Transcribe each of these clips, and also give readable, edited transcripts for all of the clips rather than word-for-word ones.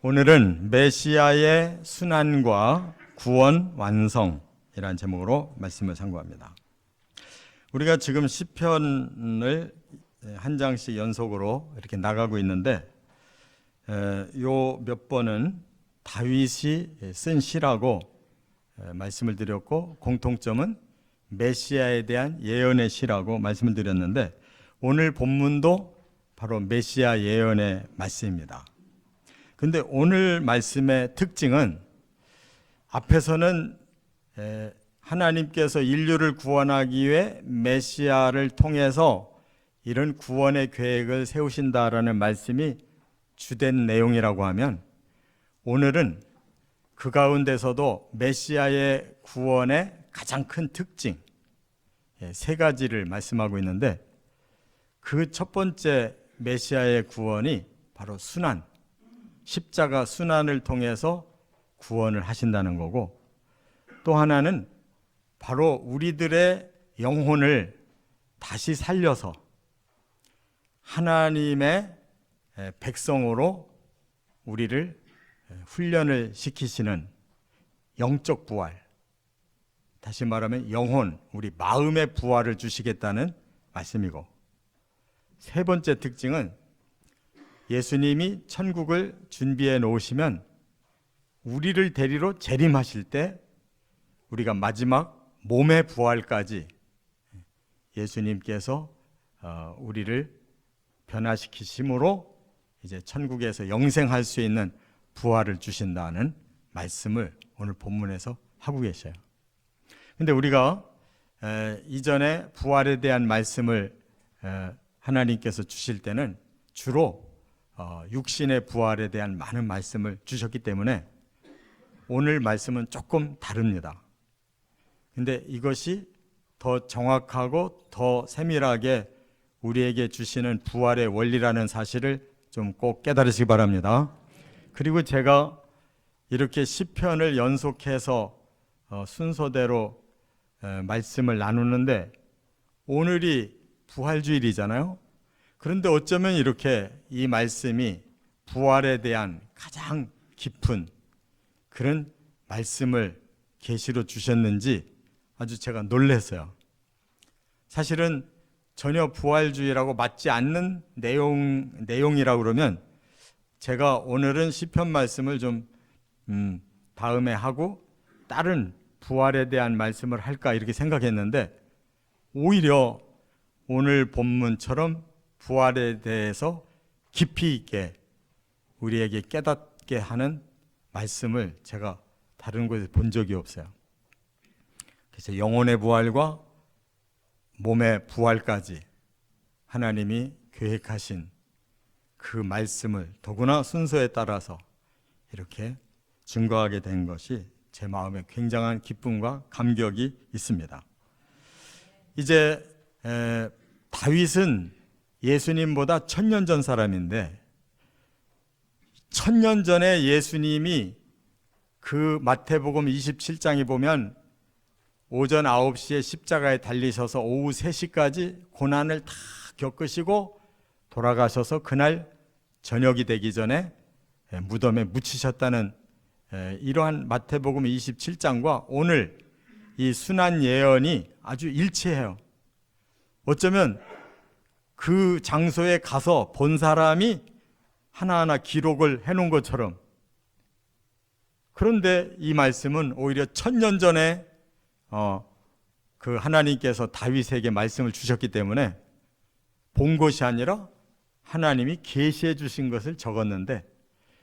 오늘은 메시아의 순환과 구원 완성이라는 제목으로 말씀을 상고합니다. 우리가 지금 시편을 한 장씩 연속으로 이렇게 나가고 있는데 요 몇 번은 다윗이 쓴 시라고 말씀을 드렸고, 공통점은 메시아에 대한 예언의 시라고 말씀을 드렸는데, 오늘 본문도 바로 메시아 예언의 말씀입니다. 근데 오늘 말씀의 특징은, 앞에서는 하나님께서 인류를 구원하기 위해 메시아를 통해서 이런 구원의 계획을 세우신다라는 말씀이 주된 내용이라고 하면, 오늘은 그 가운데서도 메시아의 구원의 가장 큰 특징 세 가지를 말씀하고 있는데, 그 첫 번째 메시아의 구원이 바로 순환, 십자가 순환을 통해서 구원을 하신다는 거고, 또 하나는 바로 우리들의 영혼을 다시 살려서 하나님의 백성으로 우리를 훈련을 시키시는 영적 부활, 다시 말하면 영혼, 우리 마음의 부활을 주시겠다는 말씀이고, 세 번째 특징은 예수님이 천국을 준비해 놓으시면 우리를 데리러 재림하실 때 우리가 마지막 몸의 부활까지 예수님께서 우리를 변화시키심으로 이제 천국에서 영생할 수 있는 부활을 주신다는 말씀을 오늘 본문에서 하고 계셔요. 근데 우리가 이전에 부활에 대한 말씀을 하나님께서 주실 때는 주로 육신의 부활에 대한 많은 말씀을 주셨기 때문에 오늘 말씀은 조금 다릅니다. 근데 이것이 더 정확하고 더 세밀하게 우리에게 주시는 부활의 원리라는 사실을 좀 꼭 깨달으시기 바랍니다. 그리고 제가 이렇게 시편을 연속해서 순서대로 말씀을 나누는데, 오늘이 부활주일이잖아요. 그런데 어쩌면 이렇게 이 말씀이 부활에 대한 가장 깊은 그런 말씀을 계시로 주셨는지 아주 제가 놀랐어요. 사실은 전혀 부활주의라고 맞지 않는 내용이라고 그러면 제가 오늘은 시편 말씀을 좀 다음에 하고 다른 부활에 대한 말씀을 할까 이렇게 생각했는데, 오히려 오늘 본문처럼 부활에 대해서 깊이 있게 우리에게 깨닫게 하는 말씀을 제가 다른 곳에서 본 적이 없어요. 그래서 영혼의 부활과 몸의 부활까지 하나님이 계획하신 그 말씀을 더구나 순서에 따라서 이렇게 증거하게 된 것이 제 마음에 굉장한 기쁨과 감격이 있습니다. 이제 다윗은 예수님보다 1000년 전 사람인데, 1000년 전에 예수님이 그 마태복음 27장에 보면 오전 9시에 십자가에 달리셔서 오후 3시까지 고난을 다 겪으시고 돌아가셔서 그날 저녁이 되기 전에 무덤에 묻히셨다는 이러한 마태복음 27장과 오늘 이 순환 예언이 아주 일치해요. 어쩌면 그 장소에 가서 본 사람이 하나하나 기록을 해놓은 것처럼. 그런데 이 말씀은 오히려 1000년 전에 그 하나님께서 다윗에게 말씀을 주셨기 때문에 본 것이 아니라 하나님이 계시해 주신 것을 적었는데,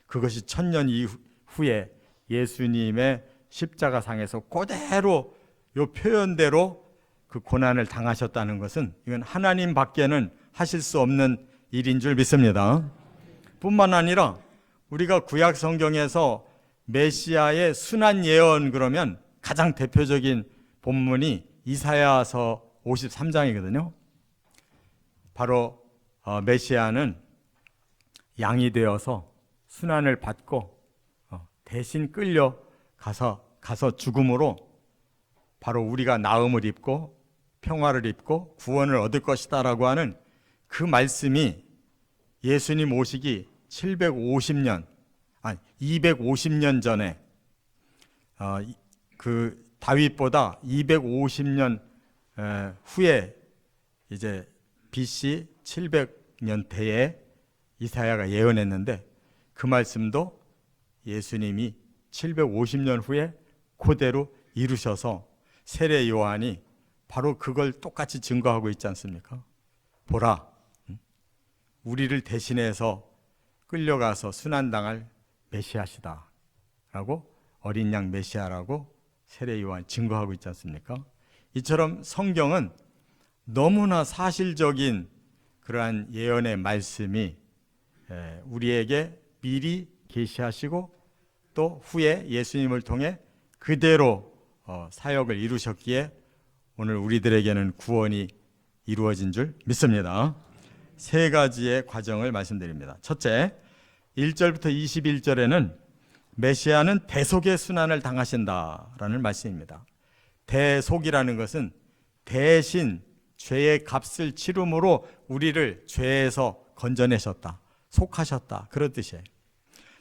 그것이 1000년 이후에 예수님의 십자가상에서 그대로 요 표현대로 그 고난을 당하셨다는 것은 이건 하나님 밖에는 하실 수 없는 일인 줄 믿습니다. 뿐만 아니라 우리가 구약 성경에서 메시아의 순환 예언 그러면 가장 대표적인 본문이 이사야서 53장이거든요. 바로 메시아는 양이 되어서 순환을 받고 대신 끌려 가서 죽음으로 바로 우리가 나음을 입고 평화를 입고 구원을 얻을 것이다라고 하는 그 말씀이 예수님 오시기 750년 250년 전에 그 다윗보다 250년 후에 이제 BC 700년대에 이사야가 예언했는데 그 말씀도 예수님이 750년 후에 그대로 이루셔서 세례 요한이 바로 그걸 똑같이 증거하고 있지 않습니까? 보라, 우리를 대신해서 끌려가서 순환당할 메시아시다 라고, 어린 양 메시아라고 세례 요한이 증거하고 있지 않습니까? 이처럼 성경은 너무나 사실적인 그러한 예언의 말씀이 우리에게 미리 계시하시고 또 후에 예수님을 통해 그대로 사역을 이루셨기에 오늘 우리들에게는 구원이 이루어진 줄 믿습니다. 세 가지의 과정을 말씀드립니다. 첫째, 1절부터 21절에는 메시아는 대속의 순환을 당하신다라는 말씀입니다. 대속이라는 것은 대신 죄의 값을 치름으로 우리를 죄에서 건져내셨다, 속하셨다, 그런 뜻이에요.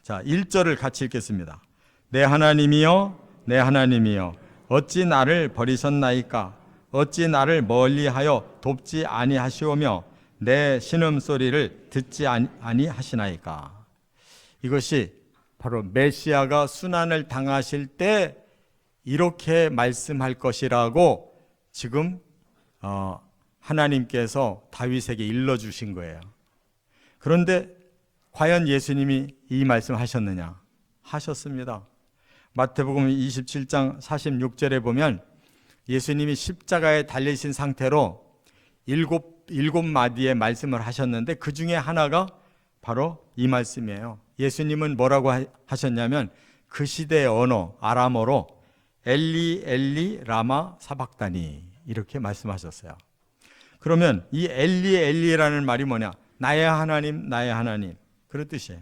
자, 1절을 같이 읽겠습니다. 내 하나님이여, 내 하나님이여, 어찌 나를 버리셨나이까? 어찌 나를 멀리하여 돕지 아니하시오며 내 신음소리를 듣지 아니하시나이까? 이것이 바로 메시아가 순환을 당하실 때 이렇게 말씀할 것이라고 지금 하나님께서 다윗에게 일러주신 거예요. 그런데 과연 예수님이 이 말씀 하셨느냐? 하셨습니다. 마태복음 27장 46절에 보면 예수님이 십자가에 달리신 상태로 일곱 마디의 말씀을 하셨는데 그 중에 하나가 바로 이 말씀이에요. 예수님은 뭐라고 하셨냐면 그 시대의 언어 아람어로 엘리 엘리 라마 사박다니 이렇게 말씀하셨어요. 그러면 이 엘리 엘리라는 말이 뭐냐? 나의 하나님, 나의 하나님, 그런 뜻이에요.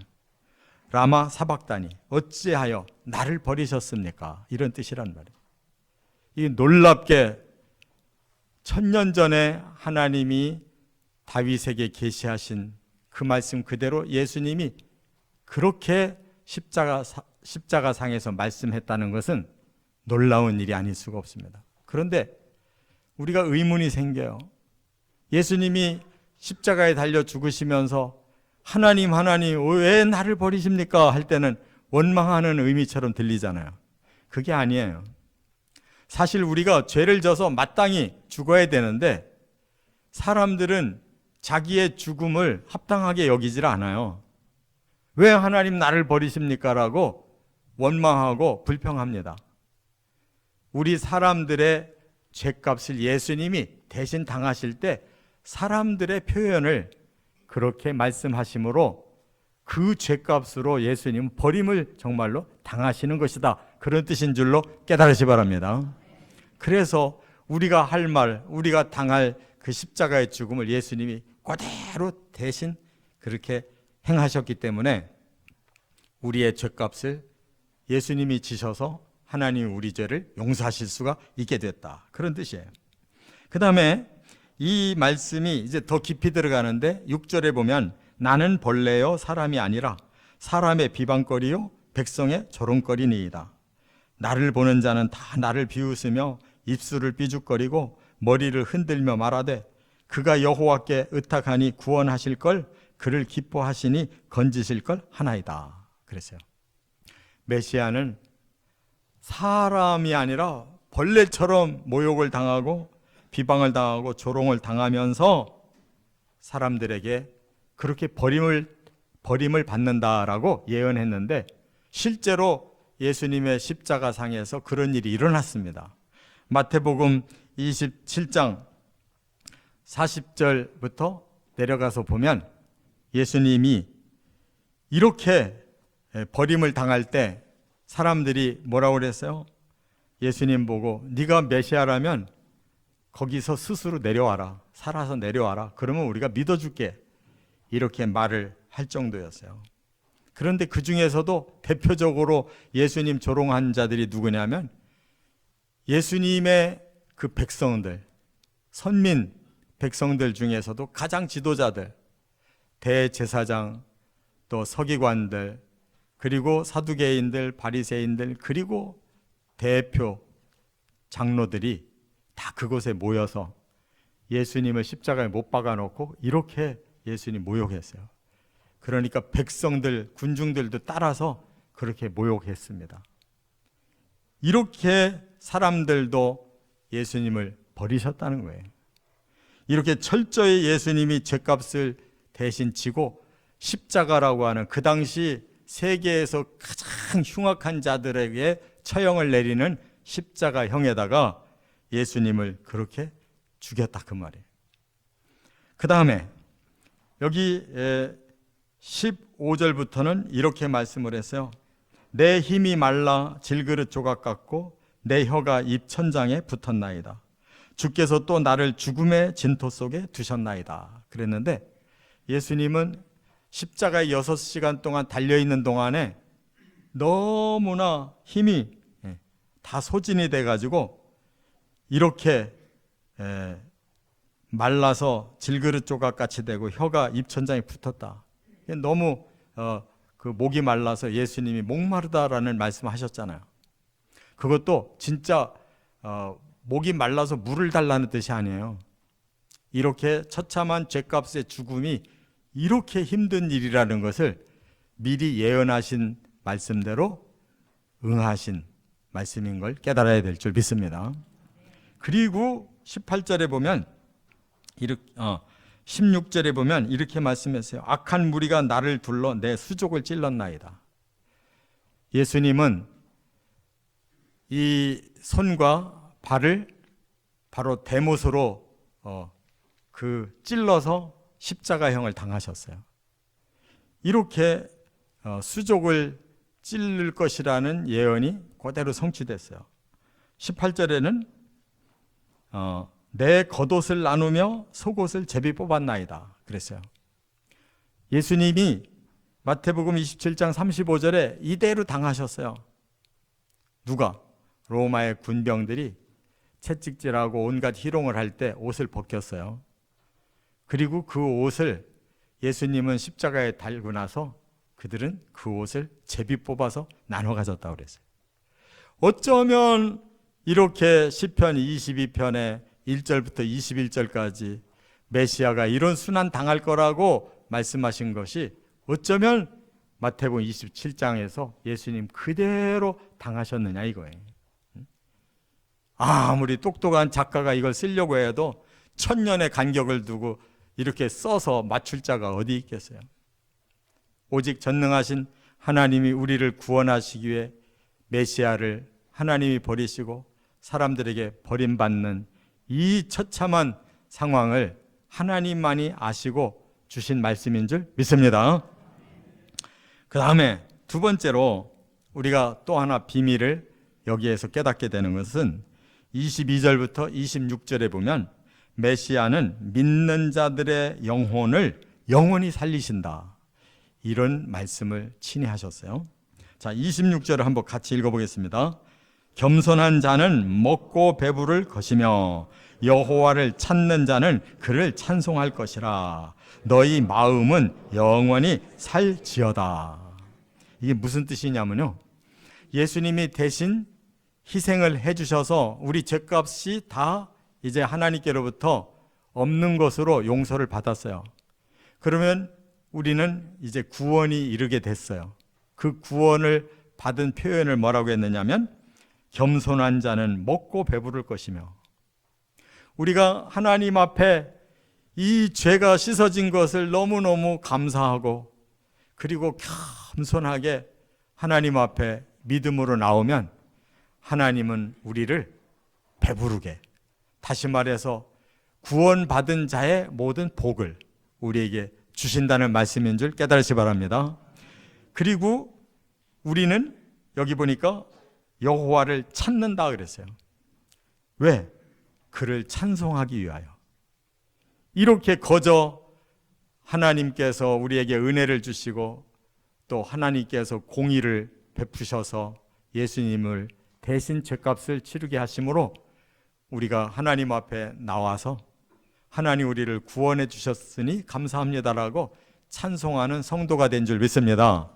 라마 사박다니, 어찌하여 나를 버리셨습니까? 이런 뜻이란 말이에요. 이 놀랍게 1000년 전에 하나님이 다윗에게 계시하신 그 말씀 그대로 예수님이 그렇게 십자가상에서 말씀했다는 것은 놀라운 일이 아닐 수가 없습니다. 그런데 우리가 의문이 생겨요. 예수님이 십자가에 달려 죽으시면서 하나님 하나님 왜 나를 버리십니까? 할 때는 원망하는 의미처럼 들리잖아요. 그게 아니에요. 사실 우리가 죄를 져서 마땅히 죽어야 되는데 사람들은 자기의 죽음을 합당하게 여기질 않아요. 왜 하나님 나를 버리십니까? 라고 원망하고 불평합니다. 우리 사람들의 죄값을 예수님이 대신 당하실 때 사람들의 표현을 그렇게 말씀하심으로 그 죄값으로 예수님은 버림을 정말로 당하시는 것이다, 그런 뜻인 줄로 깨달으시 바랍니다. 그래서 우리가 할 말, 우리가 당할 그 십자가의 죽음을 예수님이 그대로 대신 그렇게 행하셨기 때문에 우리의 죄값을 예수님이 지셔서 하나님이 우리 죄를 용서하실 수가 있게 됐다, 그런 뜻이에요. 그 다음에 이 말씀이 이제 더 깊이 들어가는데 6절에 보면 나는 벌레요 사람이 아니라 사람의 비방거리요 백성의 조롱거리니이다. 나를 보는 자는 다 나를 비웃으며 입술을 삐죽거리고 머리를 흔들며 말하되 그가 여호와께 의탁하니 구원하실 걸 그를 기뻐하시니 건지실 걸 하나이다. 그랬어요. 메시아는 사람이 아니라 벌레처럼 모욕을 당하고 비방을 당하고 조롱을 당하면서 사람들에게 그렇게 버림을 받는다라고 예언했는데 실제로 예수님의 십자가상에서 그런 일이 일어났습니다. 마태복음 27장 40절부터 내려가서 보면 예수님이 이렇게 버림을 당할 때 사람들이 뭐라고 그랬어요? 예수님 보고 네가 메시아라면 거기서 스스로 내려와라, 살아서 내려와라, 그러면 우리가 믿어줄게, 이렇게 말을 할 정도였어요. 그런데 그 중에서도 대표적으로 예수님 조롱한 자들이 누구냐면 예수님의 그 백성들, 선민 백성들 중에서도 가장 지도자들, 대제사장, 또 서기관들, 그리고 사두개인들, 바리새인들, 그리고 대표 장로들이 다 그곳에 모여서 예수님을 십자가에 못 박아놓고 이렇게 예수님 모욕했어요. 그러니까 백성들, 군중들도 따라서 그렇게 모욕했습니다. 이렇게 사람들도 예수님을 버리셨다는 거예요. 이렇게 철저히 예수님이 죄값을 대신 지고 십자가라고 하는 그 당시 세계에서 가장 흉악한 자들에게 처형을 내리는 십자가형에다가 예수님을 그렇게 죽였다 그 말이에요. 그 다음에 여기 15절부터는 이렇게 말씀을 했어요. 내 힘이 말라 질그릇 조각 같고 내 혀가 입 천장에 붙었나이다. 주께서 또 나를 죽음의 진토 속에 두셨나이다. 그랬는데 예수님은 십자가에 6시간 동안 달려있는 동안에 너무나 힘이 다 소진이 돼가지고 이렇게 말라서 질그릇 조각같이 되고 혀가 입천장에 붙었다. 너무 그 목이 말라서 예수님이 목마르다라는 말씀하셨잖아요. 그것도 진짜 목이 말라서 물을 달라는 뜻이 아니에요. 이렇게 처참한 죄값의 죽음이 이렇게 힘든 일이라는 것을 미리 예언하신 말씀대로 응하신 말씀인 걸 깨달아야 될 줄 믿습니다. 그리고 18절에 보면 16절에 보면 이렇게 말씀했어요. 악한 무리가 나를 둘러 내 수족을 찔렀나이다. 예수님은 이 손과 발을 바로 대못으로 찔러서 십자가형을 당하셨어요. 이렇게 수족을 찔릴 것이라는 예언이 그대로 성취됐어요. 18절에는 내 겉옷을 나누며 속옷을 제비 뽑았나이다 그랬어요. 예수님이 마태복음 27장 35절에 이대로 당하셨어요. 누가? 로마의 군병들이 채찍질하고 온갖 희롱을 할 때 옷을 벗겼어요. 그리고 그 옷을 예수님은 십자가에 달고 나서 그들은 그 옷을 제비 뽑아서 나눠 가졌다고 그랬어요. 어쩌면 이렇게 시편 22편에 1절부터 21절까지 메시아가 이런 순환 당할 거라고 말씀하신 것이 어쩌면 마태복음 27장에서 예수님 그대로 당하셨느냐 이거예요. 아무리 똑똑한 작가가 이걸 쓰려고 해도 1000년의 간격을 두고 이렇게 써서 맞출 자가 어디 있겠어요. 오직 전능하신 하나님이 우리를 구원하시기 위해 메시아를 하나님이 버리시고 사람들에게 버림받는 이 처참한 상황을 하나님만이 아시고 주신 말씀인 줄 믿습니다. 그 다음에 두 번째로 우리가 또 하나 비밀을 여기에서 깨닫게 되는 것은 22절부터 26절에 보면 메시아는 믿는 자들의 영혼을 영원히 살리신다. 이런 말씀을 친히 하셨어요. 자, 26절을 한번 같이 읽어보겠습니다. 겸손한 자는 먹고 배부를 것이며 여호와를 찾는 자는 그를 찬송할 것이라. 너희 마음은 영원히 살지어다. 이게 무슨 뜻이냐면요, 예수님이 대신 희생을 해주셔서 우리 죄값이 다 이제 하나님께로부터 없는 것으로 용서를 받았어요. 그러면 우리는 이제 구원이 이르게 됐어요. 그 구원을 받은 표현을 뭐라고 했느냐면 겸손한 자는 먹고 배부를 것이며, 우리가 하나님 앞에 이 죄가 씻어진 것을 너무너무 감사하고 그리고 겸손하게 하나님 앞에 믿음으로 나오면 하나님은 우리를 배부르게, 다시 말해서 구원받은 자의 모든 복을 우리에게 주신다는 말씀인 줄 깨달으시 바랍니다. 그리고 우리는 여기 보니까 여호와를 찾는다 그랬어요. 왜? 그를 찬송하기 위하여. 이렇게 거저 하나님께서 우리에게 은혜를 주시고 또 하나님께서 공의를 베푸셔서 예수님을 대신 죄값을 치르게 하심으로 우리가 하나님 앞에 나와서 하나님 우리를 구원해 주셨으니 감사합니다라고 찬송하는 성도가 된 줄 믿습니다.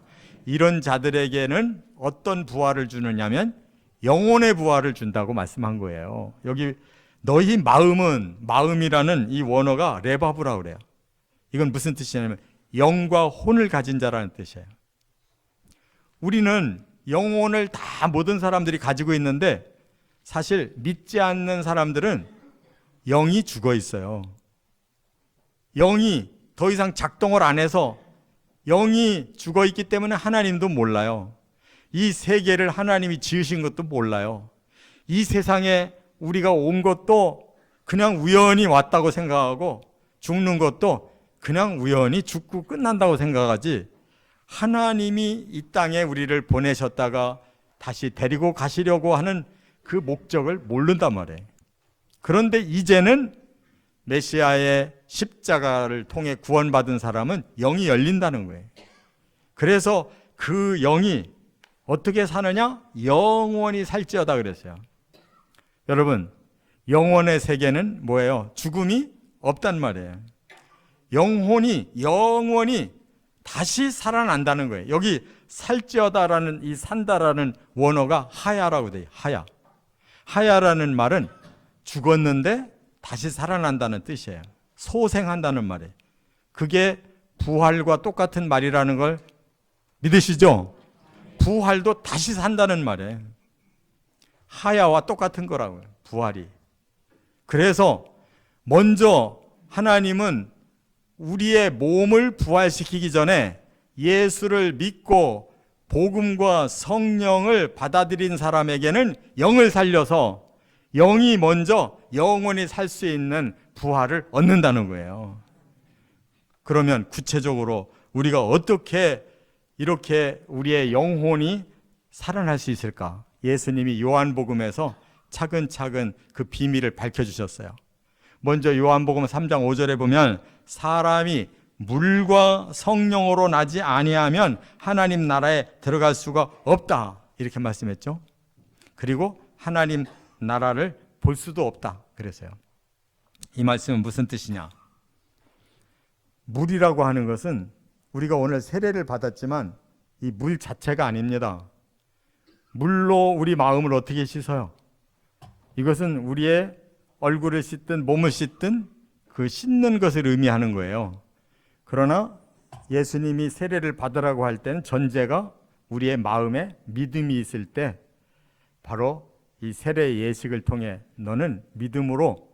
이런 자들에게는 어떤 부활을 주느냐면 영혼의 부활을 준다고 말씀한 거예요. 여기 너희 마음이라는 이 원어가 레바브라 그래요. 이건 무슨 뜻이냐면 영과 혼을 가진 자라는 뜻이에요. 우리는 영혼을 다 모든 사람들이 가지고 있는데 사실 믿지 않는 사람들은 영이 죽어 있어요. 영이 더 이상 작동을 안 해서 영이 죽어 있기 때문에 하나님도 몰라요. 이 세계를 하나님이 지으신 것도 몰라요. 이 세상에 우리가 온 것도 그냥 우연히 왔다고 생각하고 죽는 것도 그냥 우연히 죽고 끝난다고 생각하지 하나님이 이 땅에 우리를 보내셨다가 다시 데리고 가시려고 하는 그 목적을 모른단 말이에요. 그런데 이제는 메시아의 십자가를 통해 구원받은 사람은 영이 열린다는 거예요. 그래서 그 영이 어떻게 사느냐? 영원히 살지어다 그랬어요. 여러분, 영혼의 세계는 뭐예요? 죽음이 없단 말이에요. 영혼이 영원히 다시 살아난다는 거예요. 여기 살지어다라는 이 산다라는 원어가 하야라고 돼요. 하야라는 말은 죽었는데 다시 살아난다는 뜻이에요. 소생한다는 말이에요. 그게 부활과 똑같은 말이라는 걸 믿으시죠? 부활도 다시 산다는 말이에요. 하야와 똑같은 거라고요. 부활이. 그래서 먼저 하나님은 우리의 몸을 부활시키기 전에 예수를 믿고 복음과 성령을 받아들인 사람에게는 영을 살려서 영이 먼저 영원히 살 수 있는 부활을 얻는다는 거예요. 그러면 구체적으로 우리가 어떻게 이렇게 우리의 영혼이 살아날 수 있을까? 예수님이 요한복음에서 차근차근 그 비밀을 밝혀주셨어요. 먼저 요한복음 3장 5절에 보면 사람이 물과 성령으로 나지 아니하면 하나님 나라에 들어갈 수가 없다 이렇게 말씀했죠. 그리고 하나님 나라를 볼 수도 없다 그랬어요. 이 말씀은 무슨 뜻이냐? 물이라고 하는 것은 우리가 오늘 세례를 받았지만 이 물 자체가 아닙니다. 물로 우리 마음을 어떻게 씻어요? 이것은 우리의 얼굴을 씻든 몸을 씻든 그 씻는 것을 의미하는 거예요. 그러나 예수님이 세례를 받으라고 할 때는 전제가 우리의 마음에 믿음이 있을 때 바로 이 세례 예식을 통해 너는 믿음으로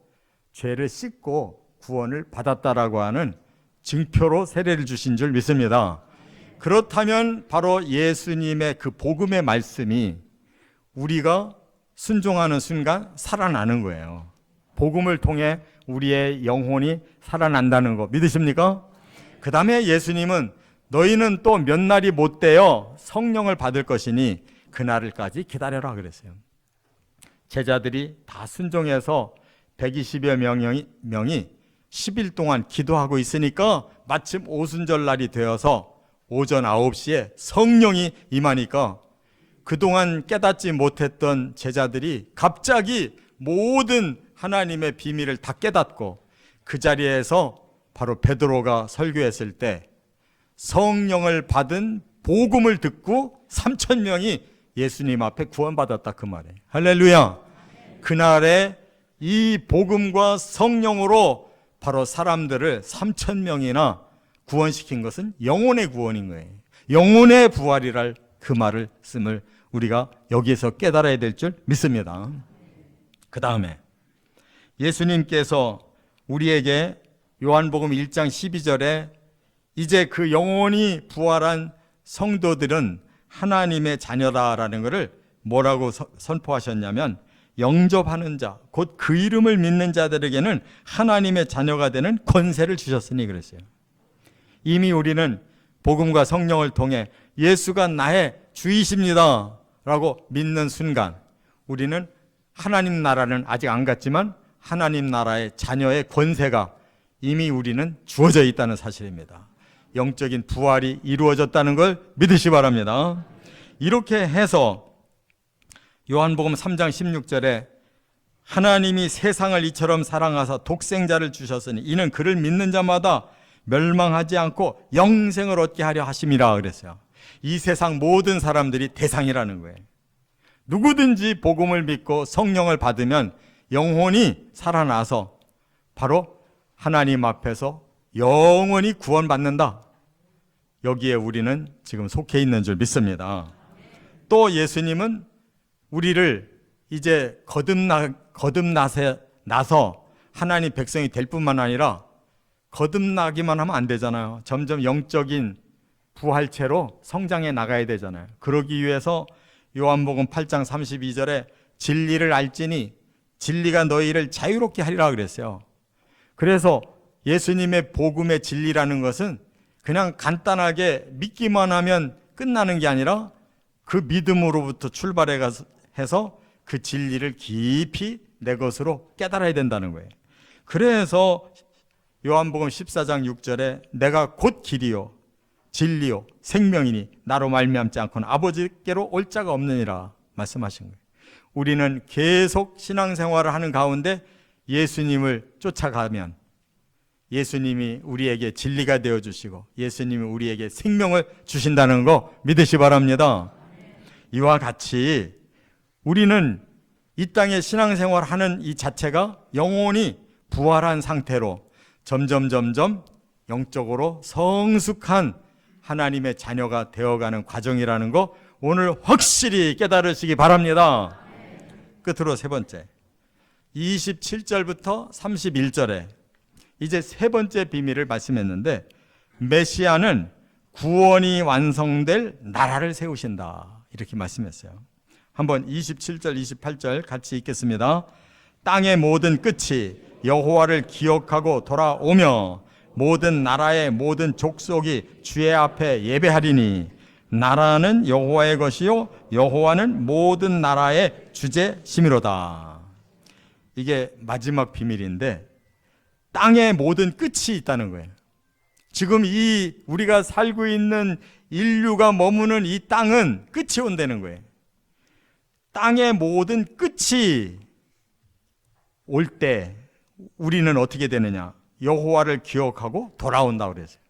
죄를 씻고 구원을 받았다라고 하는 증표로 세례를 주신 줄 믿습니다. 그렇다면 바로 예수님의 그 복음의 말씀이 우리가 순종하는 순간 살아나는 거예요. 복음을 통해 우리의 영혼이 살아난다는 거 믿으십니까? 그 다음에 예수님은 너희는 또 몇 날이 못 되어 성령을 받을 것이니 그날까지 기다려라 그랬어요. 제자들이 다 순종해서 120여 명이 10일 동안 기도하고 있으니까 마침 오순절 날이 되어서 오전 9시에 성령이 임하니까 그동안 깨닫지 못했던 제자들이 갑자기 모든 하나님의 비밀을 다 깨닫고 그 자리에서 바로 베드로가 설교했을 때 성령을 받은 복음을 듣고 3,000명이 예수님 앞에 구원받았다 그 말이에요. 할렐루야. 그날에 이 복음과 성령으로 바로 사람들을 3,000명이나 구원시킨 것은 영혼의 구원인 거예요. 영혼의 부활이랄 그 말을 씀을 우리가 여기에서 깨달아야 될 줄 믿습니다. 그 다음에 예수님께서 우리에게 요한복음 1장 12절에 이제 그 영혼이 부활한 성도들은 하나님의 자녀다라는 것을 뭐라고 선포하셨냐면 영접하는 자, 곧 그 이름을 믿는 자들에게는 하나님의 자녀가 되는 권세를 주셨으니 그랬어요. 이미 우리는 복음과 성령을 통해 예수가 나의 주이십니다 라고 믿는 순간 우리는 하나님 나라는 아직 안 갔지만 하나님 나라의 자녀의 권세가 이미 우리는 주어져 있다는 사실입니다. 영적인 부활이 이루어졌다는 걸 믿으시 바랍니다. 이렇게 해서 요한복음 3장 16절에 하나님이 세상을 이처럼 사랑하사 독생자를 주셨으니 이는 그를 믿는 자마다 멸망하지 않고 영생을 얻게 하려 하심이라 그랬어요. 이 세상 모든 사람들이 대상이라는 거예요. 누구든지 복음을 믿고 성령을 받으면 영혼이 살아나서 바로 하나님 앞에서 영원히 구원받는다. 여기에 우리는 지금 속해 있는 줄 믿습니다. 또 예수님은 우리를 이제 거듭나서 하나님 백성이 될 뿐만 아니라 거듭나기만 하면 안 되잖아요. 점점 영적인 부활체로 성장해 나가야 되잖아요. 그러기 위해서 요한복음 8장 32절에 진리를 알지니 진리가 너희를 자유롭게 하리라 그랬어요. 그래서 예수님의 복음의 진리라는 것은 그냥 간단하게 믿기만 하면 끝나는 게 아니라 그 믿음으로부터 출발해서 그 진리를 깊이 내 것으로 깨달아야 된다는 거예요. 그래서 요한복음 14장 6절에 내가 곧 길이요 진리요 생명이니 나로 말미암지 않고는 아버지께로 올 자가 없느니라 말씀하신 거예요. 우리는 계속 신앙생활을 하는 가운데 예수님을 쫓아가면 예수님이 우리에게 진리가 되어주시고 예수님이 우리에게 생명을 주신다는 거 믿으시 바랍니다. 이와 같이 우리는 이 땅에 신앙생활 하는 이 자체가 영혼이 부활한 상태로 점점 영적으로 성숙한 하나님의 자녀가 되어가는 과정이라는 거 오늘 확실히 깨달으시기 바랍니다. 끝으로 세 번째 27절부터 31절에 이제 세 번째 비밀을 말씀했는데 메시아는 구원이 완성될 나라를 세우신다 이렇게 말씀했어요. 한번 27절 28절 같이 읽겠습니다. 땅의 모든 끝이 여호와를 기억하고 돌아오며 모든 나라의 모든 족속이 주의 앞에 예배하리니 나라는 여호와의 것이요 여호와는 모든 나라의 주제심이로다. 이게 마지막 비밀인데 땅의 모든 끝이 있다는 거예요. 지금 이 우리가 살고 있는 인류가 머무는 이 땅은 끝이 온다는 거예요. 땅의 모든 끝이 올 때 우리는 어떻게 되느냐? 여호와를 기억하고 돌아온다고 그랬어요.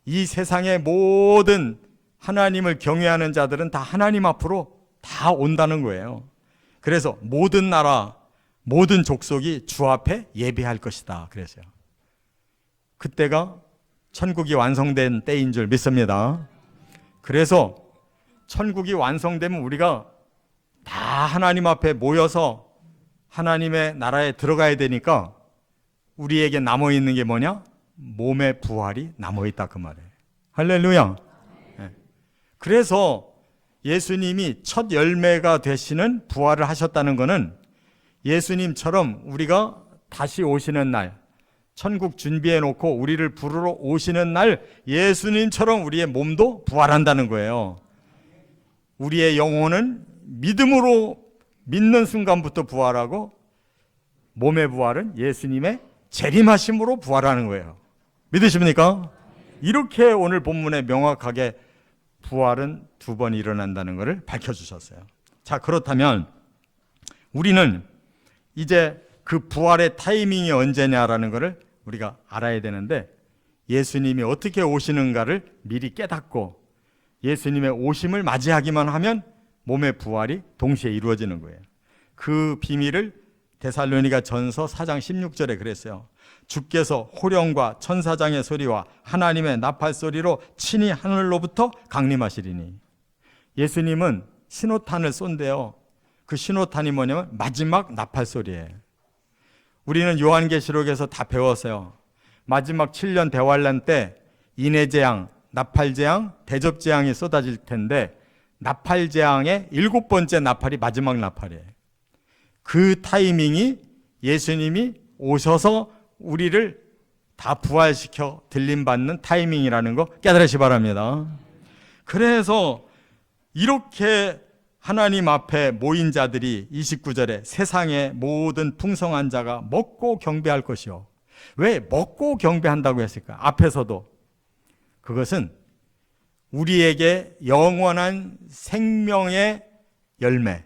이 세상의 모든 하나님을 경외하는 자들은 다 하나님 앞으로 다 온다는 거예요. 그래서 모든 나라, 모든 족속이 주 앞에 예배할 것이다 그랬어요. 그때가 천국이 완성된 때인 줄 믿습니다. 그래서 천국이 완성되면 우리가 다 하나님 앞에 모여서 하나님의 나라에 들어가야 되니까 우리에게 남아있는 게 뭐냐? 몸의 부활이 남아있다 그 말이에요. 할렐루야. 네. 그래서 예수님이 첫 열매가 되시는 부활을 하셨다는 것은 예수님처럼 우리가 다시 오시는 날 천국 준비해 놓고 우리를 부르러 오시는 날 예수님처럼 우리의 몸도 부활한다는 거예요. 우리의 영혼은 믿음으로 믿는 순간부터 부활하고 몸의 부활은 예수님의 재림하심으로 부활하는 거예요. 믿으십니까? 이렇게 오늘 본문에 명확하게 부활은 두 번 일어난다는 것을 밝혀주셨어요. 자, 그렇다면 우리는 이제 그 부활의 타이밍이 언제냐라는 것을 우리가 알아야 되는데 예수님이 어떻게 오시는가를 미리 깨닫고 예수님의 오심을 맞이하기만 하면 몸의 부활이 동시에 이루어지는 거예요. 그 비밀을 데살로니가 전서 4장 16절에 그랬어요. 주께서 호령과 천사장의 소리와 하나님의 나팔 소리로 친히 하늘로부터 강림하시리니. 예수님은 신호탄을 쏜대요. 그 신호탄이 뭐냐면 마지막 나팔 소리예요. 우리는 요한계시록에서 다 배웠어요. 마지막 7년 대환란 때 인해재앙, 나팔재앙, 대접재앙이 쏟아질 텐데 나팔재앙의 7번째 나팔이 마지막 나팔이에요. 그 타이밍이 예수님이 오셔서 우리를 다 부활시켜 들림받는 타이밍이라는 거 깨달으시 바랍니다. 그래서 이렇게 하나님 앞에 모인 자들이 29절에 세상의 모든 풍성한 자가 먹고 경배할 것이요. 왜 먹고 경배한다고 했을까? 앞에서도 그것은 우리에게 영원한 생명의 열매,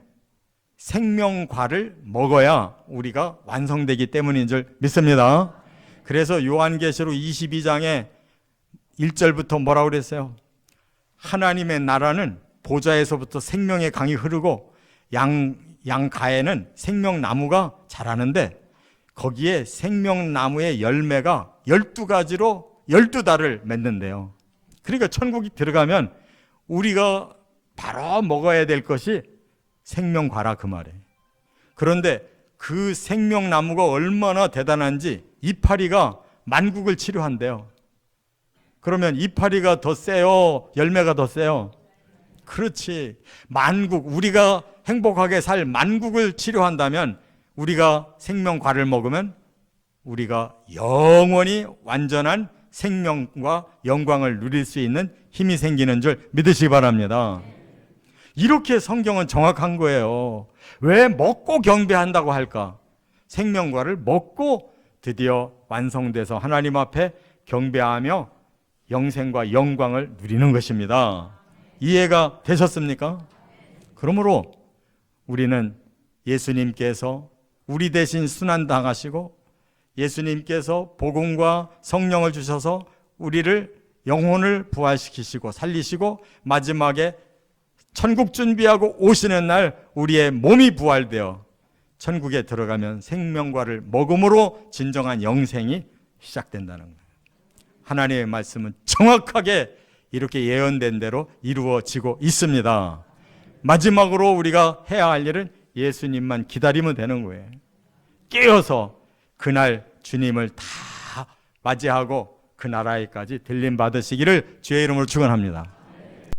생명과를 먹어야 우리가 완성되기 때문인 줄 믿습니다. 그래서 요한계시록 22장에 1절부터 뭐라고 그랬어요? 하나님의 나라는 보좌에서부터 생명의 강이 흐르고 양가에는 생명나무가 자라는데 거기에 생명나무의 열매가 12가지로 12달을 맺는데요. 그러니까 천국에 들어가면 우리가 바로 먹어야 될 것이 생명과라 그 말이에요. 그런데 그 생명나무가 얼마나 대단한지 이파리가 만국을 치료한대요. 그러면 이파리가 더 세요? 열매가 더 세요? 그렇지. 만국, 우리가 행복하게 살 만국을 치료한다면 우리가 생명과를 먹으면 우리가 영원히 완전한 생명과 영광을 누릴 수 있는 힘이 생기는 줄 믿으시기 바랍니다. 이렇게 성경은 정확한 거예요. 왜 먹고 경배한다고 할까? 생명과를 먹고 드디어 완성돼서 하나님 앞에 경배하며 영생과 영광을 누리는 것입니다. 이해가 되셨습니까? 그러므로 우리는 예수님께서 우리 대신 순환당하시고 예수님께서 복음과 성령을 주셔서 우리를 영혼을 부활시키시고 살리시고 마지막에 천국 준비하고 오시는 날 우리의 몸이 부활되어 천국에 들어가면 생명과를 먹음으로 진정한 영생이 시작된다는 거예요. 하나님의 말씀은 정확하게 이렇게 예언된 대로 이루어지고 있습니다. 마지막으로 우리가 해야 할 일은 예수님만 기다리면 되는 거예요. 깨어서 그날 주님을 다 맞이하고 그 나라에까지 들림 받으시기를 주의 이름으로 축원합니다.